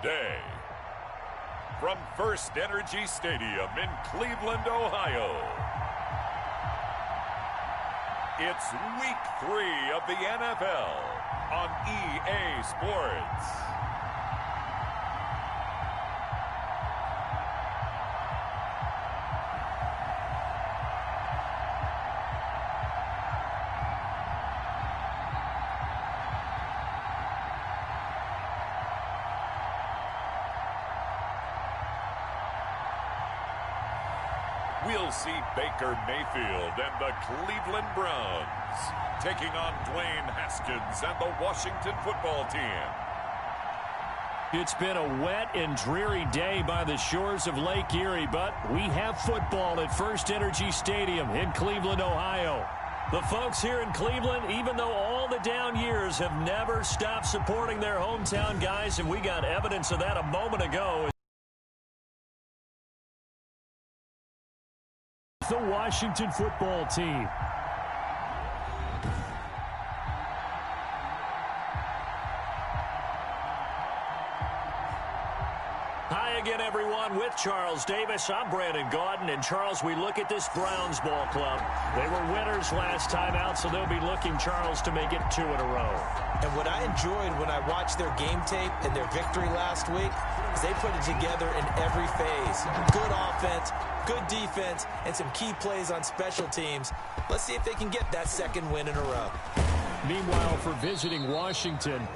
today. From First Energy Stadium in Cleveland, Ohio, it's Week 3 of the NFL on EA Sports. We'll see Baker Mayfield and the Cleveland Browns taking on Dwayne Haskins and the Washington football team. It's been a wet and dreary day by the shores of Lake Erie, but we have football at First Energy Stadium in Cleveland, Ohio. The folks here in Cleveland, even though all the down years, have never stopped supporting their hometown guys, and we got evidence of that a moment ago. The Washington football team. Hi again, everyone. With Charles Davis, I'm Brandon Gaudin. And Charles, we look at this Browns ball club. They were winners last time out, so they'll be looking, Charles, to make it 2 in a row. And what I enjoyed when I watched their game tape and their victory last week is they put it together in every phase. Good offense, good defense, and some key plays on special teams. Let's see if they can get that second win in a row. Meanwhile, for visiting Washington,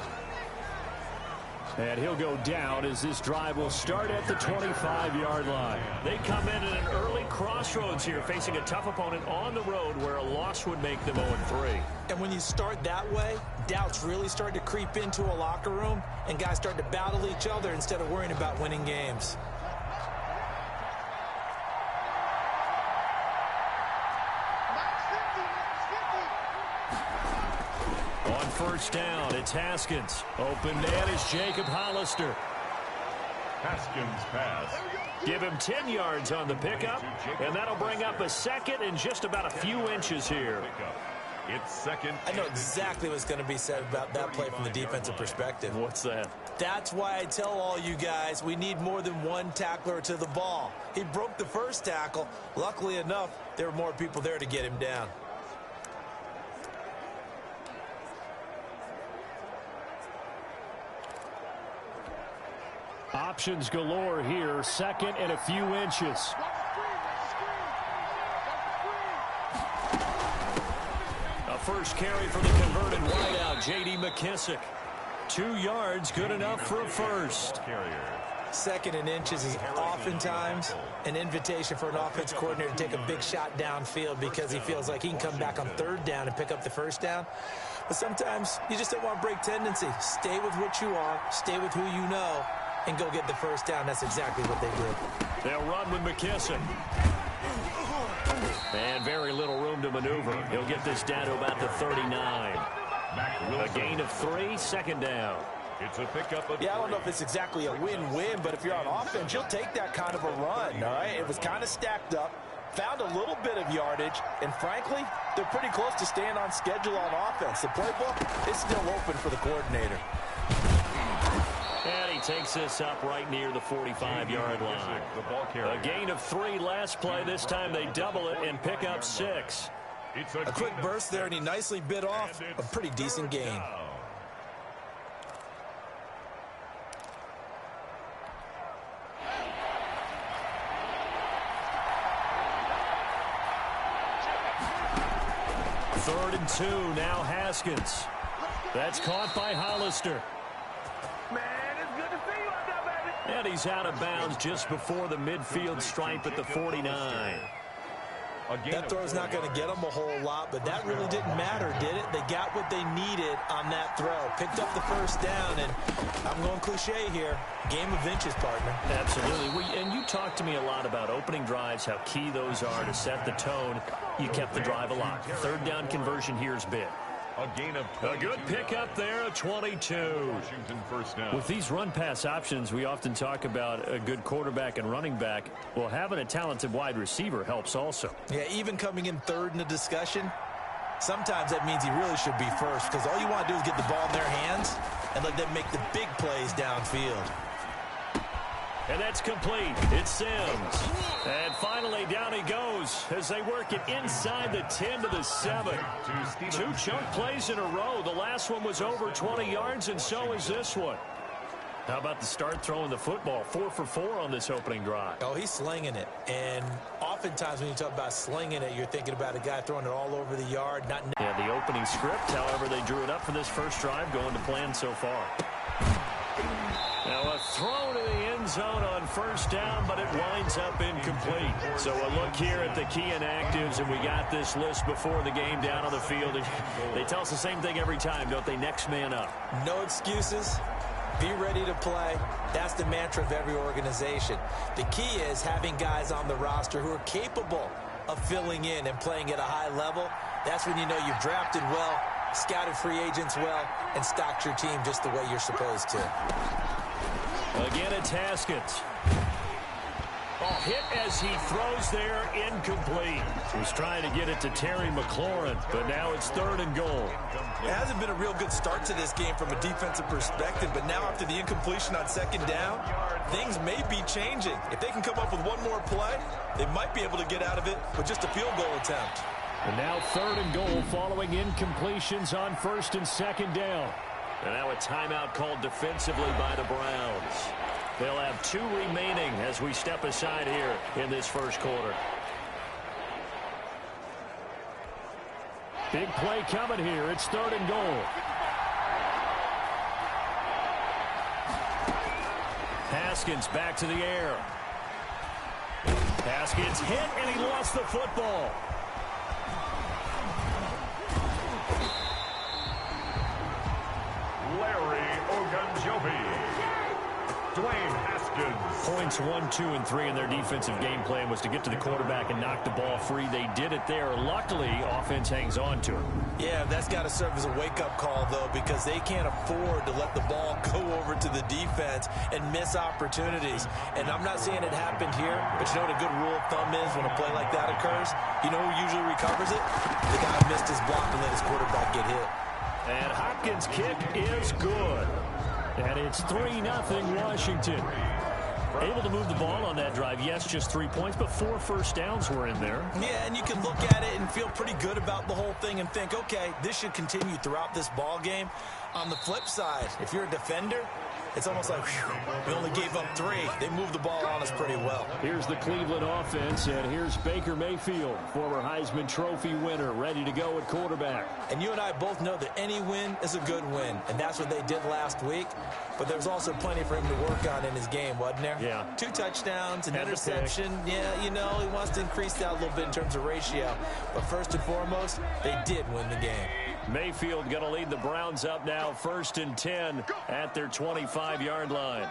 and he'll go down as this drive will start at the 25-yard line. They come in at an early crossroads here, facing a tough opponent on the road where a loss would make them 0-3. And when you start that way, doubts really start to creep into a locker room, and guys start to battle each other instead of worrying about winning games. On first down, it's Haskins. Open man is Jacob Hollister. Haskins pass. Give him 10 yards on the pickup, and that'll bring up a second and just about a few inches here. It's second. I know exactly what's going to be said about that play from the defensive perspective. What's that? That's why I tell all you guys we need more than one tackler to the ball. He broke the first tackle. Luckily enough, there were more people there to get him down. Options galore here. Second and a few inches. A first carry for the converted wideout, J.D. McKissick. 2 yards, good enough for a first. Second and inches is oftentimes an invitation for an offense coordinator to take a big shot downfield because he feels like he can come back on third down and pick up the first down. But sometimes you just don't want to break tendency. Stay with what you are, stay with who you know, and go get the first down. That's exactly what they did. They'll run with McKissick. And very little room to maneuver. He'll get this down to about the 39. A gain of 3, second down. It's a pickup of I don't know if it's exactly a win-win, but if you're on offense, you'll take that kind of a run, all right? It was kind of stacked up, found a little bit of yardage, and frankly, they're pretty close to staying on schedule on offense. The playbook is still open for the coordinator. And he takes this up right near the 45-yard line. A gain of 3 last play. This time they double it and pick up 6. A quick burst there, and he nicely bit off a pretty decent gain. Third and 2, now Haskins. That's caught by Hollister. And he's out of bounds just before the midfield stripe at the 49. That throw's not going to get them a whole lot, but that really didn't matter, did it? They got what they needed on that throw. Picked up the first down, and I'm going cliche here. Game of inches, partner. Absolutely. And you talked to me a lot about opening drives, how key those are to set the tone. You kept the drive alive. Third down conversion here's big. A good pickup there, a 22. First down. With these run-pass options, we often talk about a good quarterback and running back. Well, having a talented wide receiver helps also. Yeah, even coming in third in the discussion, sometimes that means he really should be first because all you want to do is get the ball in their hands and let them make the big plays downfield. And that's complete. It's Sims. And finally, down he goes as they work it inside the 10 to the 7. 2 chunk plays in a row. The last one was over 20 yards, and so is this one. How about the start throwing the football? 4 for 4 on this opening drive. Oh, he's slinging it. And oftentimes when you talk about slinging it, you're thinking about a guy throwing it all over the yard. Yeah, the opening script, however, they drew it up for this first drive, going to plan so far. Now a throw to the end zone on first down, but it winds up incomplete. So a look here at the key inactives, and we got this list before the game down on the field. They tell us the same thing every time, don't they? Next man up. No excuses. Be ready to play. That's the mantra of every organization. The key is having guys on the roster who are capable of filling in and playing at a high level. That's when you know you've drafted well, scouted free agents well, and stocked your team just the way you're supposed to. Again, it's Haskins. Oh, hit as he throws there, incomplete. He's trying to get it to Terry McLaurin, but now it's 3rd and goal. It hasn't been a real good start to this game from a defensive perspective, but now after the incompletion on 2nd down, things may be changing. If they can come up with one more play, they might be able to get out of it with just a field goal attempt. And now 3rd and goal following incompletions on 1st and 2nd down. And now a timeout called defensively by the Browns. They'll have 2 remaining as we step aside here in this first quarter. Big play coming here. It's 3rd and goal. Haskins back to the air. Haskins hit, and he lost the football. Larry Ogunjobi. Dwayne Haskins. Points 1, 2, and 3 in their defensive game plan was to get to the quarterback and knock the ball free. They did it there. Luckily, offense hangs on to it. Yeah, that's got to serve as a wake-up call, though, because they can't afford to let the ball go over to the defense and miss opportunities. And I'm not saying it happened here, but you know what a good rule of thumb is when a play like that occurs? You know who usually recovers it? The guy who missed his block and let his quarterback get hit. And Hopkins' kick is good. And it's 3-0 Washington. Able to move the ball on that drive. Yes, just 3 points, but 4 first downs were in there. Yeah, and you can look at it and feel pretty good about the whole thing and think, okay, this should continue throughout this ball game. On the flip side, if you're a defender, it's almost like, whew, we only gave up 3. They moved the ball on us pretty well. Here's the Cleveland offense, and here's Baker Mayfield, former Heisman Trophy winner, ready to go at quarterback. And you and I both know that any win is a good win, and that's what they did last week. But there was also plenty for him to work on in his game, wasn't there? Yeah. 2 touchdowns, an interception. Yeah, you know, he wants to increase that a little bit in terms of ratio. But first and foremost, they did win the game. Mayfield going to lead the Browns up now, 1st and 10 at their 25-yard line.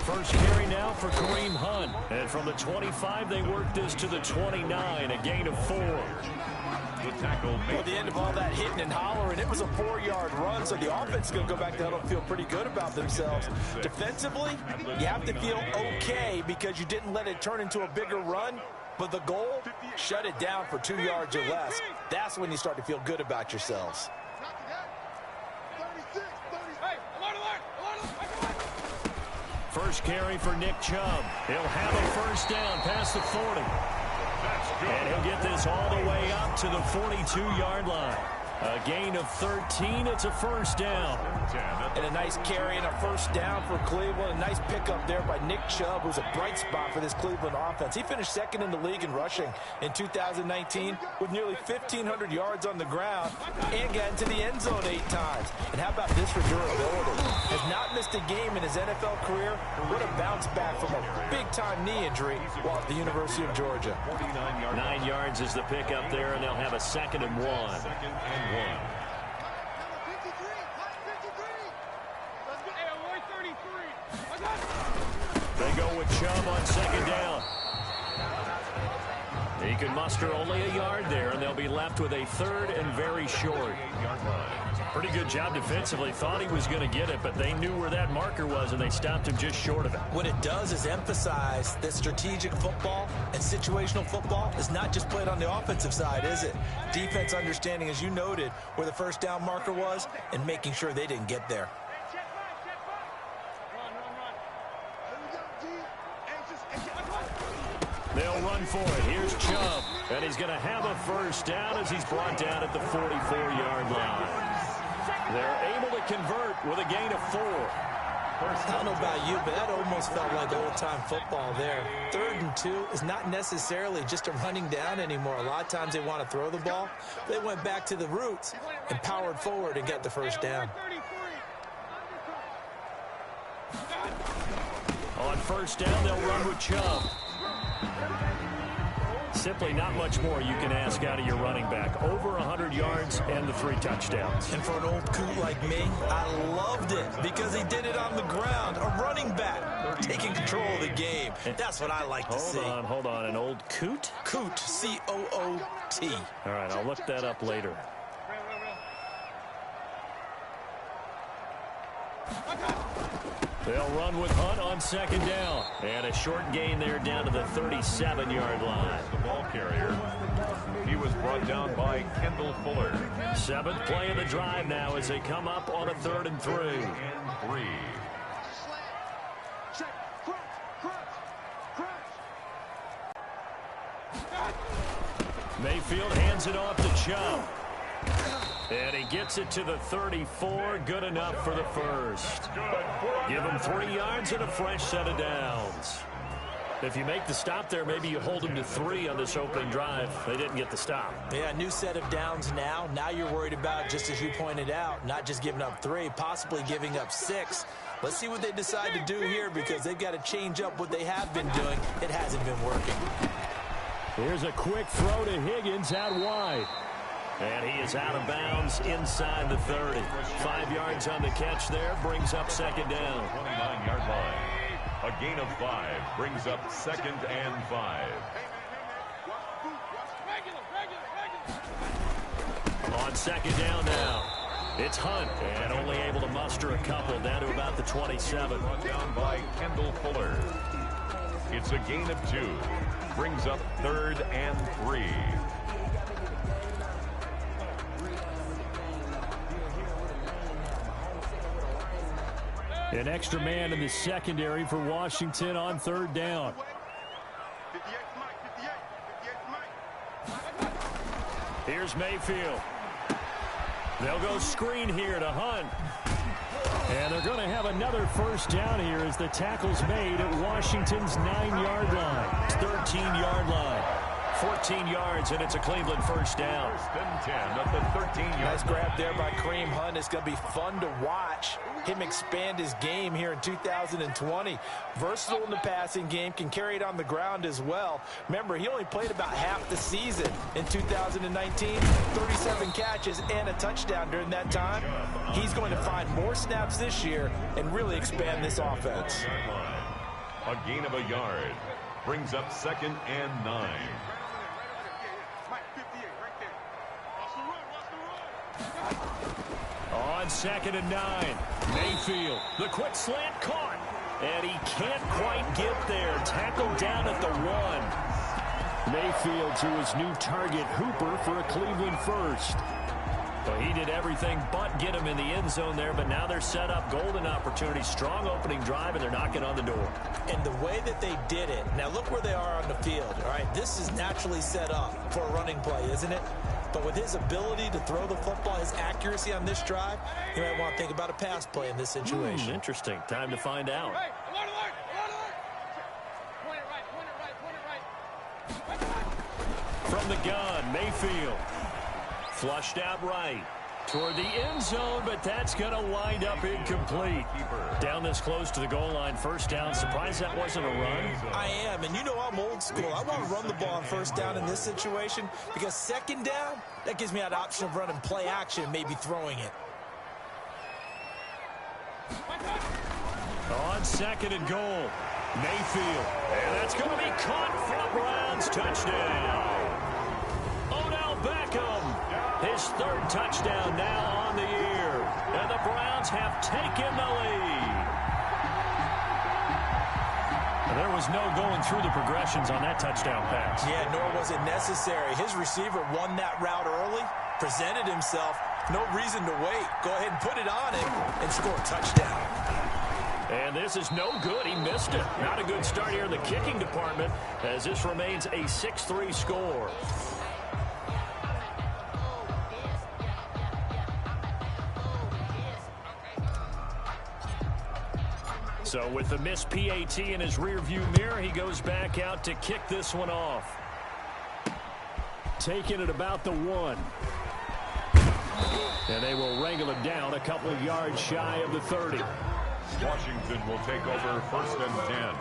First carry now for Kareem Hunt. And from the 25, they work this to the 29, a gain of 4. The tackle At the end of all that hitting and hollering, it was a 4-yard run, so the offense is going to go back down and feel pretty good about themselves. Defensively, you have to feel okay because you didn't let it turn into a bigger run, but the goal, shut it down for 2 yards or less. That's when you start to feel good about yourselves. First carry for Nick Chubb. He'll have a first down past the 40. And he'll get this all the way up to the 42-yard line. A gain of 13. It's a first down. And a nice carry and a first down for Cleveland. A nice pickup there by Nick Chubb, who's a bright spot for this Cleveland offense. He finished 2nd in the league in rushing in 2019 with nearly 1,500 yards on the ground and got into the end zone 8 times. And how about this for durability? Has not missed a game in his NFL career. What a bounce back from a big-time knee injury while at the University of Georgia. 9 yards is the pickup there, and they'll have a 2nd and 1. They go with Chubb on 2nd down. He can muster only a yard there, and they'll be left with a 3rd and very short. Pretty good job defensively. Thought he was going to get it, but they knew where that marker was, and they stopped him just short of it. What it does is emphasize that strategic football and situational football is not just played on the offensive side, is it? Defense understanding, as you noted, where the first down marker was and making sure they didn't get there. They'll run for it. Here's Chubb, and he's going to have a first down as he's brought down at the 44-yard line. They're able to convert with a gain of 4. I don't know about you, but that almost felt like old-time football there. 3rd and 2 is not necessarily just a running down anymore. A lot of times they want to throw the ball. They went back to the roots and powered forward and got the first down. On first down, they'll run with Chubb. Simply not much more you can ask out of your running back. Over 100 yards and the 3 touchdowns. And for an old coot like me, I loved it because he did it on the ground. A running back taking control of the game. That's what I like to see. Hold on. An old coot? Coot, C-O-O-T. All right, I'll look that up later. They'll run with Hunt on second down. And a short gain there down to the 37-yard line. The ball carrier. He was brought down by Kendall Fuller. 7th play of the drive now as they come up on a 3rd and 3. Mayfield hands it off to Chubb. And he gets it to the 34. Good enough for the first. Give him 3 yards and a fresh set of downs. If you make the stop there, maybe you hold them to 3 on this opening drive. They didn't get the stop. Yeah, new set of downs now. Now you're worried about, just as you pointed out, not just giving up 3, possibly giving up 6. Let's see what they decide to do here because they've got to change up what they have been doing. It hasn't been working. Here's a quick throw to Higgins out wide. And he is out of bounds inside the 30. 5 yards on the catch there, brings up second down. 29-yard line. A gain of 5 brings up 2nd and 5. On second down now, it's Hunt, and only able to muster a couple down to about the 27. Brought down by Kendall Fuller. It's a gain of 2. Brings up 3rd and 3. An extra man in the secondary for Washington on 3rd down. Here's Mayfield. They'll go screen here to Hunt. And they're going to have another first down here as the tackle's made at Washington's 9-yard line. 13-yard line. 14 yards, and it's a Cleveland first down. 1st and 10 at the 13-yard. Nice grab there by Kareem Hunt. It's going to be fun to watch him expand his game here in 2020. Versatile in the passing game, can carry it on the ground as well. Remember, he only played about half the season in 2019. 37 catches and a touchdown during that time. He's going to find more snaps this year and really expand this offense. A gain of a yard. Brings up 2nd and 9. On 2nd and 9, Mayfield, the quick slant caught, and he can't quite get there. Tackled down at the 1. Mayfield to his new target, Hooper, for a Cleveland first. Well, he did everything but get him in the end zone there, but now they're set up. Golden opportunity, strong opening drive, and they're knocking on the door. And the way that they did it, now look where they are on the field, all right? This is naturally set up for a running play, isn't it? But with his ability to throw the football, his accuracy on this drive, you might want to think about a pass play in this situation. Interesting. Time to find out. From the gun, Mayfield. Flushed out right toward the end zone, but that's going to wind up incomplete. Down this close to the goal line, first down. Surprised that wasn't a run. I am, and you know I'm old school. I want to run the ball on first down in this situation because second down, that gives me that option of running play action and maybe throwing it. On 2nd and goal, Mayfield. And that's going to be caught from Browns. Touchdown. Odell Beckham. His 3rd touchdown now on the year. And the Browns have taken the lead. There was no going through the progressions on that touchdown pass. Yeah, nor was it necessary. His receiver won that route early, presented himself. No reason to wait. Go ahead and put it on him and score a touchdown. And this is no good. He missed it. Not a good start here in the kicking department as this remains a 6-3 score. So with the missed PAT in his rearview mirror, he goes back out to kick this one off. Taking it about the 1. And they will wrangle it down a couple of yards shy of the 30. Washington will take over 1st and 10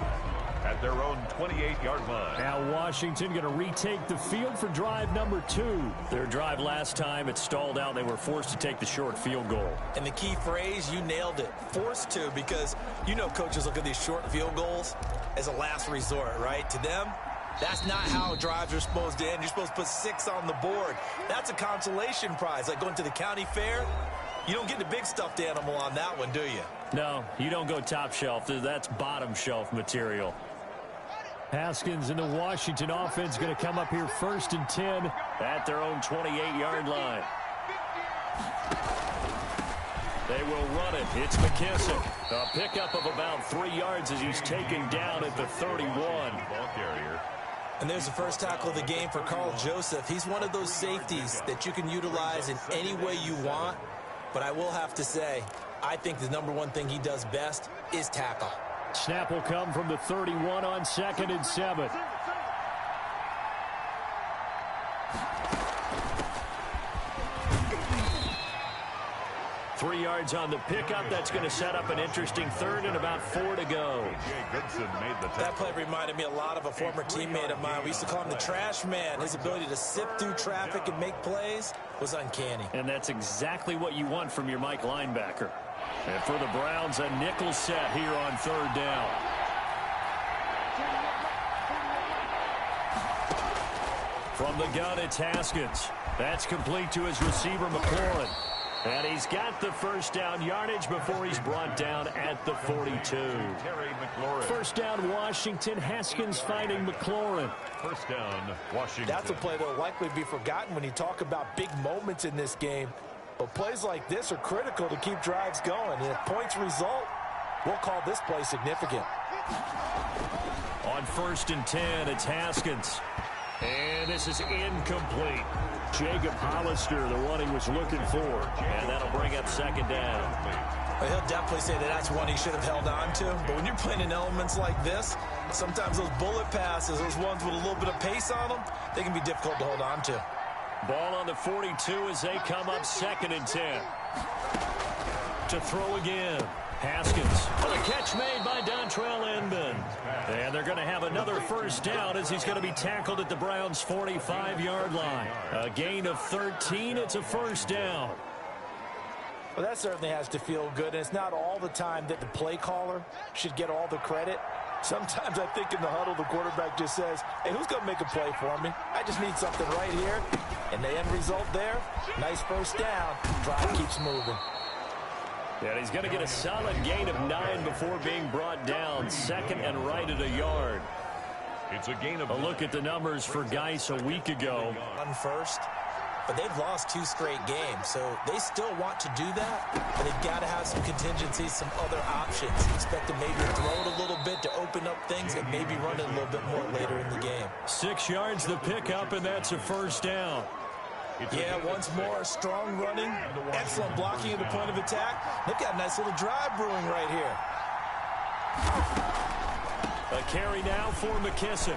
at their own 28-yard line. Now Washington going to retake the field for drive number 2. Their drive last time, it stalled out. They were forced to take the short field goal. And the key phrase, you nailed it, forced to, because you know coaches look at these short field goals as a last resort, right? To them, that's not how drives are supposed to end. You're supposed to put 6 on the board. That's a consolation prize, like going to the county fair. You don't get the big stuffed animal on that one, do you? No, you don't go top shelf. That's bottom shelf material. Haskins and the Washington offense going to come up here 1st and 10 at their own 28-yard line. They will run it. It's McKissick. A pickup of about 3 yards as he's taken down at the 31. Ball carrier. And there's the first tackle of the game for Carl Joseph. He's one of those safeties that you can utilize in any way you want. But I will have to say, I think the number one thing he does best is tackle. Snap will come from the 31 on 2nd and 7. Three yards on the pickup. That's going to set up an interesting 3rd and about 4 to go. That play reminded me a lot of a former teammate of mine. We used to call him the trash man. His ability to sift through traffic and make plays was uncanny. And that's exactly what you want from your Mike linebacker. And for the Browns, a nickel set here on 3rd down. From the gun, it's Haskins. That's complete to his receiver, McLaurin. And he's got the 1st down yardage before he's brought down at the 42. Terry McLaurin. 1st down, Washington. Haskins finding McLaurin. 1st down, Washington. That's a play that will likely be forgotten when you talk about big moments in this game. But plays like this are critical to keep drives going. And if points result, we'll call this play significant. On 1st and 10, it's Haskins. And this is incomplete. Jacob Hollister, the one he was looking for. And that'll bring up 2nd down. Well, he'll definitely say that that's one he should have held on to. But when you're playing in elements like this, sometimes those bullet passes, those ones with a little bit of pace on them, they can be difficult to hold on to. Ball on the 42 as they come up 2nd and 10. To throw again. Haskins. Oh, the catch made by Dontrell Inman. And they're going to have another 1st down as he's going to be tackled at the Browns' 45-yard line. A gain of 13. It's a 1st down. Well, that certainly has to feel good. And it's not all the time that the play caller should get all the credit. Sometimes I think in the huddle, the quarterback just says, hey, who's going to make a play for me? I just need something right here. And the end result there, nice 1st down. Drive keeps moving. And he's going to get a solid gain of 9 before being brought down. 2nd and right at a yard. It's a gain of a look at the numbers for Geis a week ago. Run first, but they've lost 2 straight games, so they still want to do that, but they've got to have some contingencies, some other options. Expect to maybe throw it a little bit to open up things and maybe run it a little bit more later in the game. 6 yards the pickup, and that's a 1st down. Yeah, once more, strong running, excellent blocking at the point of attack. They've got a nice little drive brewing right here. A carry now for McKissick.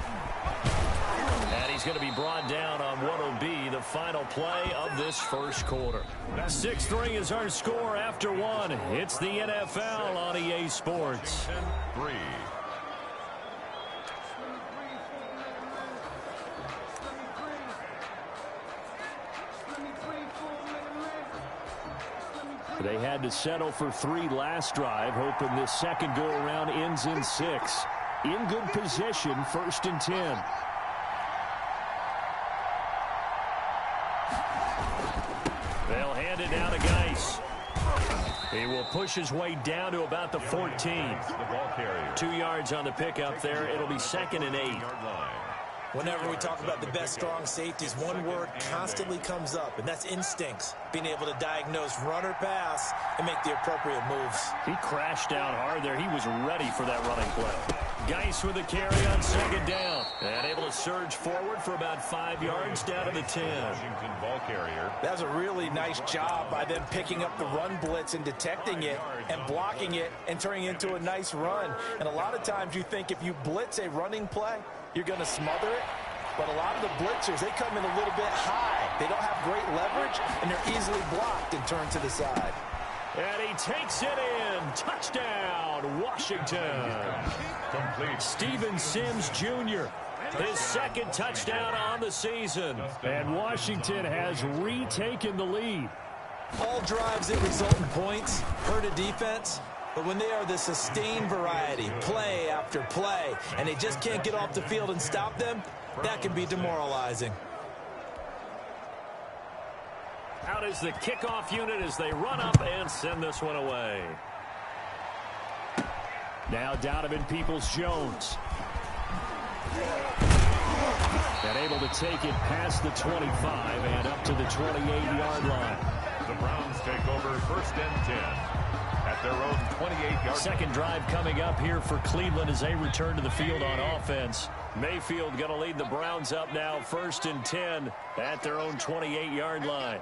And he's going to be brought down on what will be the final play of this 1st quarter. 6-3 is our score after 1. It's the NFL on EA Sports. 10-3. They had to settle for 3 last drive, hoping this second go-around ends in 6. In good position, 1st and 10. They'll hand it down to Geis. He will push his way down to about the 14. The ball carrier. 2 yards on the pickup there. It'll be 2nd and 8. Whenever we talk about the best strong safeties, one word constantly comes up, and that's instincts. Being able to diagnose run or pass and make the appropriate moves. He crashed down hard there. He was ready for that running play. Geis with a carry on 2nd down. And able to surge forward for about 5 yards down to the 10. Washington ball carrier. That was a really nice job by them picking up the run blitz and detecting it and blocking it and turning it into a nice run. And a lot of times you think if you blitz a running play, you're going to smother it. But a lot of the blitzers, they come in a little bit high. They don't have great leverage, and they're easily blocked and turned to the side. And he takes it in. Touchdown, Washington. Complete. Steven Sims Jr., his 2nd touchdown on the season. And Washington has retaken the lead. All drives that result in points hurt a defense. But when they are the sustained variety, play after play, and they just can't get off the field and stop them, that can be demoralizing. Out is the kickoff unit as they run up and send this one away. Now Donovan Peoples-Jones. And able to take it past the 25 and up to the 28-yard line. The Browns take over 1st and 10. At their own 28-yard. Second drive coming up here for Cleveland as they return to the field on offense. Mayfield going to lead the Browns up now 1st and 10 at their own 28-yard line.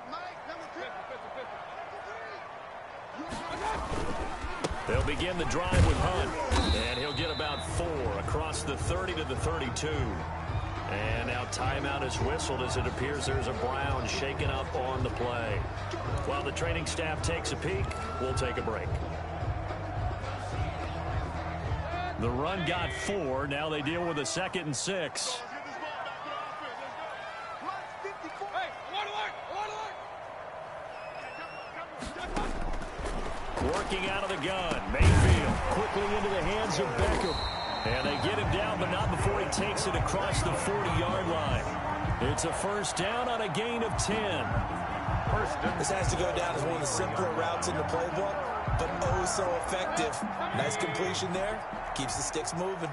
They'll begin the drive with Hunt, and he'll get about 4 across the 30 to the 32. And now timeout is whistled as it appears there's a Brown shaken up on the play. While the training staff takes a peek, we'll take a break. The run got 4. Now they deal with a 2nd and 6. Working out of the gun. Mayfield quickly into the hands of Beckham. And they get him down, but not before he takes it across the 40-yard line. It's a 1st down on a gain of 10. This has to go down as one of the simpler routes in the playbook, but oh so effective. Nice completion there. Keeps the sticks moving.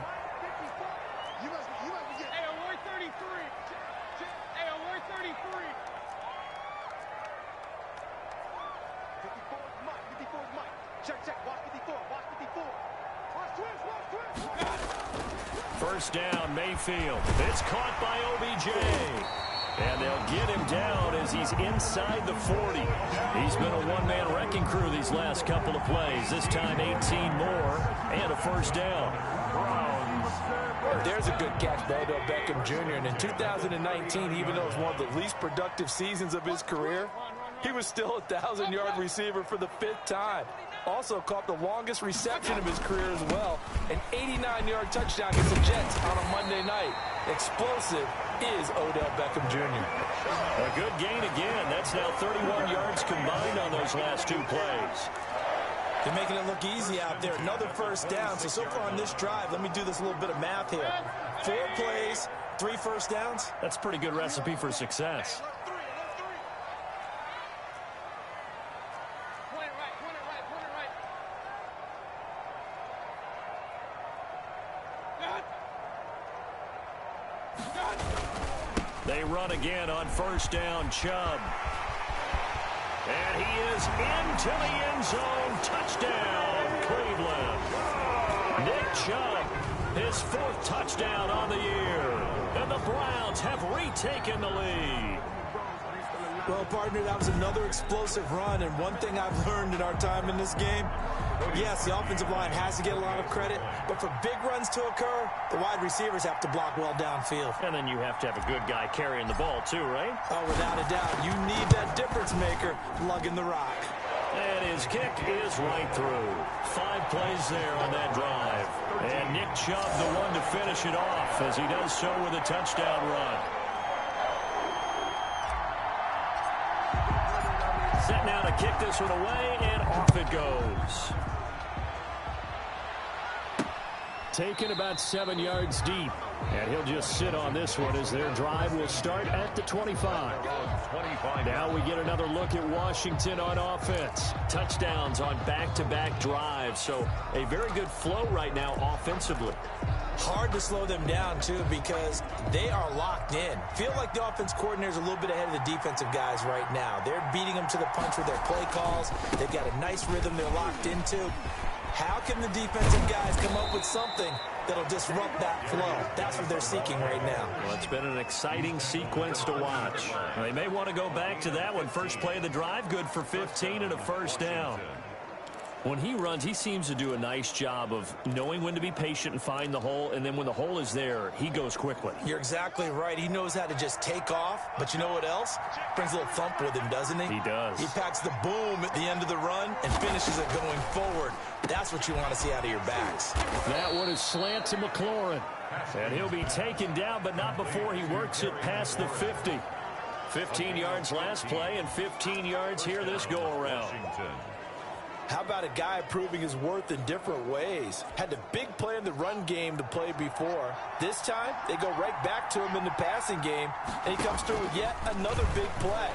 First down, Mayfield. It's caught by OBJ. And they'll get him down as he's inside the 40. He's been a one-man wrecking crew these last couple of plays. This time 18 more and a 1st down. There's a good catch by Odell Beckham Jr. And in 2019, even though it was one of the least productive seasons of his career, he was still a 1,000-yard receiver for the 5th time. Also caught the longest reception of his career as well. An 89-yard touchdown against the Jets on a Monday night. Explosive is Odell Beckham Jr. A good gain again. That's now 31 yards combined on those last 2 plays. They're making it look easy out there. Another 1st down. So far on this drive, let me do this little bit of math here. 4 plays, 3 1st downs. That's a pretty good recipe for success. They run again on 1st down, Chubb. And he is into the end zone. Touchdown, Cleveland. Nick Chubb, his 4th touchdown on the year. And the Browns have retaken the lead. Well, partner, that was another explosive run. And one thing I've learned in our time in this game, yes, the offensive line has to get a lot of credit, but for big runs to occur, the wide receivers have to block well downfield. And then you have to have a good guy carrying the ball too, right? Oh, without a doubt. You need that difference maker lugging the rock. And his kick is right through. 5 plays there on that drive. And Nick Chubb, the one to finish it off, as he does so with a touchdown run. Set now to kick this one away, and off it goes. taken about 7 yards deep. And he'll just sit on this one as their drive will start at the 25. Now we get another look at Washington on offense. Touchdowns on back-to-back drives. So a very good flow right now offensively. Hard to slow them down, too, because they are locked in. Feel like the offense coordinator is a little bit ahead of the defensive guys right now. They're beating them to the punch with their play calls. They've got a nice rhythm they're locked into. How can the defensive guys come up with something that'll disrupt that flow? That's what they're seeking right now. Well, it's been an exciting sequence to watch. They may want to go back to that one. First play of the drive, good for 15 and a first down. When he runs, he seems to do a nice job of knowing when to be patient and find the hole, and then when the hole is there, he goes quickly. You're exactly right. He knows how to just take off, but you know what else? Brings a little thump with him, doesn't he? He does. He packs the boom at the end of the run and finishes it going forward. That's what you want to see out of your backs. That one is slant to McLaurin. And he'll be taken down, but not before he works it past the 50. 15 yards last play and 15 yards here this go-around. How about a guy proving his worth in different ways? Had the big play in the run game to play before. This time, they go right back to him in the passing game, and he comes through with yet another big play.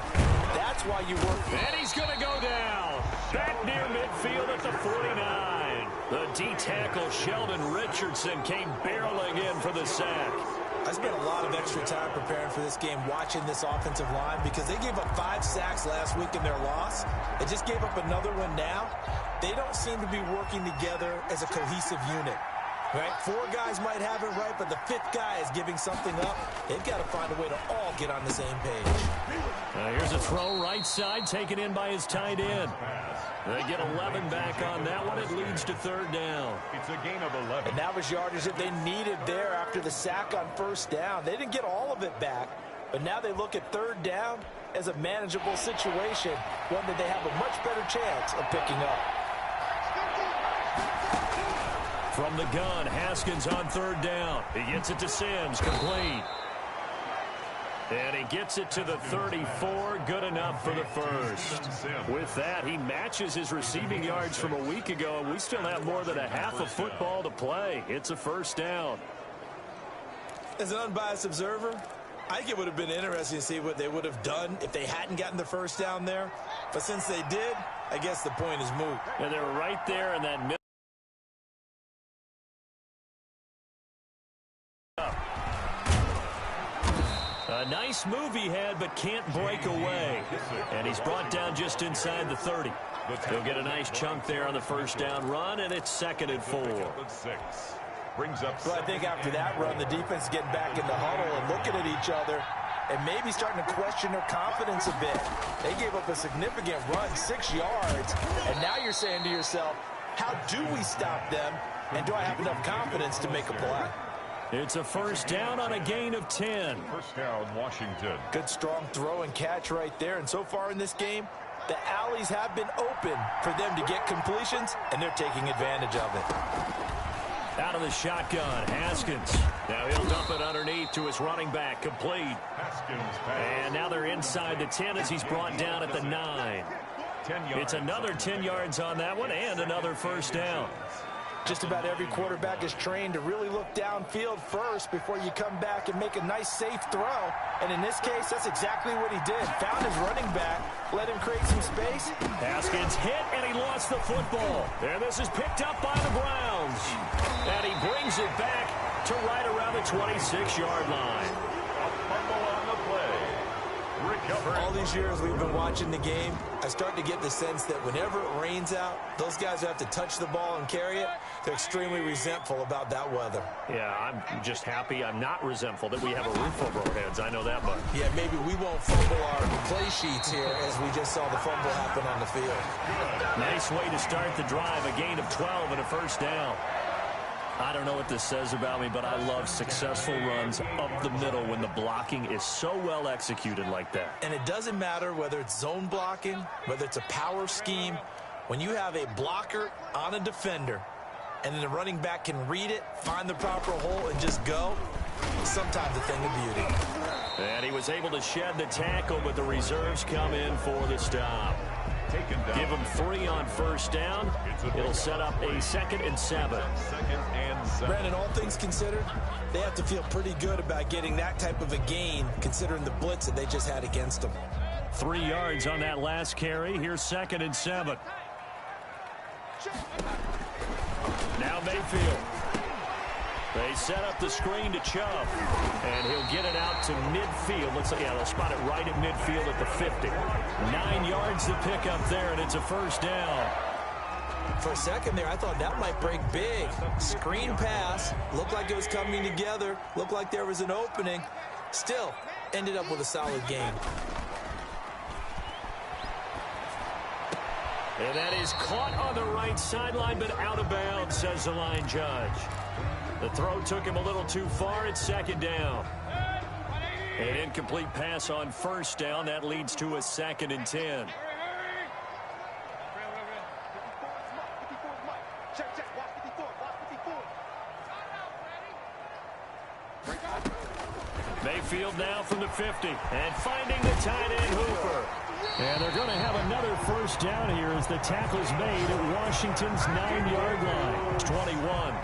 That's why you work. And he's going to go down. Back near midfield at the 49. The D-tackle Sheldon Richardson came barreling in for the sack. I spent a lot of extra time preparing for this game, watching this offensive line, because they gave up 5 sacks last week in their loss. They just gave up another one now. They don't seem to be working together as a cohesive unit. Right? 4 guys might have it right, but the 5th guy is giving something up. They've got to find a way to all get on the same page. Here's a throw right side, taken in by his tight end. They get 11 back on that one. It leads to third down. It's a gain of 11. And that was yardage that they needed there after the sack on first down. They didn't get all of it back, but now they look at third down as a manageable situation, one that they have a much better chance of picking up. From the gun, Haskins on third down. He gets it to Sims, complete. And he gets it to the 34, good enough for the first. With that, he matches his receiving yards from a week ago, and we still have more than a half of football to play. It's a first down. As an unbiased observer, I think it would have been interesting to see what they would have done if they hadn't gotten the first down there. But since they did, I guess the point is moot. And they're right there in that middle. A nice move he had, but can't break away. And he's brought down just inside the 30. He'll get a nice chunk there on the first down run, and it's 2nd and 4. Well, I think after that run, the defense is getting back in the huddle and looking at each other and maybe starting to question their confidence a bit. They gave up a significant run, 6 yards, and now you're saying to yourself, how do we stop them, and do I have enough confidence to make a play? It's a first down on a gain of 10. First down, Washington. Good, strong throw and catch right there. And so far in this game, the alleys have been open for them to get completions, and they're taking advantage of it. Out of the shotgun, Haskins. Now he'll dump it underneath to his running back, complete. And now they're inside the 10 as he's brought down at the 9. It's another 10 yards on that one and another first down. Just about every quarterback is trained to really look downfield first before you come back and make a nice, safe throw. And in this case, that's exactly what he did. Found his running back, let him create some space. Haskins hit, and he lost the football. And this is picked up by the Browns. And he brings it back to right around the 26-yard line. A fumble on the play. All these years we've been watching the game, I start to get the sense that whenever it rains out, those guys who have to touch the ball and carry it, they're extremely resentful about that weather. Yeah, I'm just happy I'm not resentful that we have a roof over our heads. I know that much. Yeah, maybe we won't fumble our play sheets here as we just saw the fumble happen on the field. Nice way to start the drive, a gain of 12 and a first down. I don't know what this says about me, but I love successful runs up the middle when the blocking is so well executed like that. And it doesn't matter whether it's zone blocking, whether it's a power scheme. When you have a blocker on a defender and then the running back can read it, find the proper hole, and just go, it's sometimes a thing of beauty. And he was able to shed the tackle, but the reserves come in for the stop. Give them 3 on first down. It'll set up a 2nd and 7. Brandon, all things considered, they have to feel pretty good about getting that type of a gain, considering the blitz that they just had against them. 3 yards on that last carry. Here's 2nd and 7. Now Mayfield. They set up the screen to Chubb, and he'll get it out to midfield. Looks like, yeah, they'll spot it right at midfield at the 50. 9 yards to pick up there, and it's a first down. For a second there, I thought that might break big. Screen pass, looked like it was coming together, looked like there was an opening. Still, ended up with a solid gain. And that is caught on the right sideline, but out of bounds, says the line judge. The throw took him a little too far. It's 2nd down. An incomplete pass on first down. That leads to a 2nd and 10. Mayfield now from the 50. And finding the tight end, Hooper. And they're going to have another first down here as the tackle's made at Washington's 9-yard line. 21.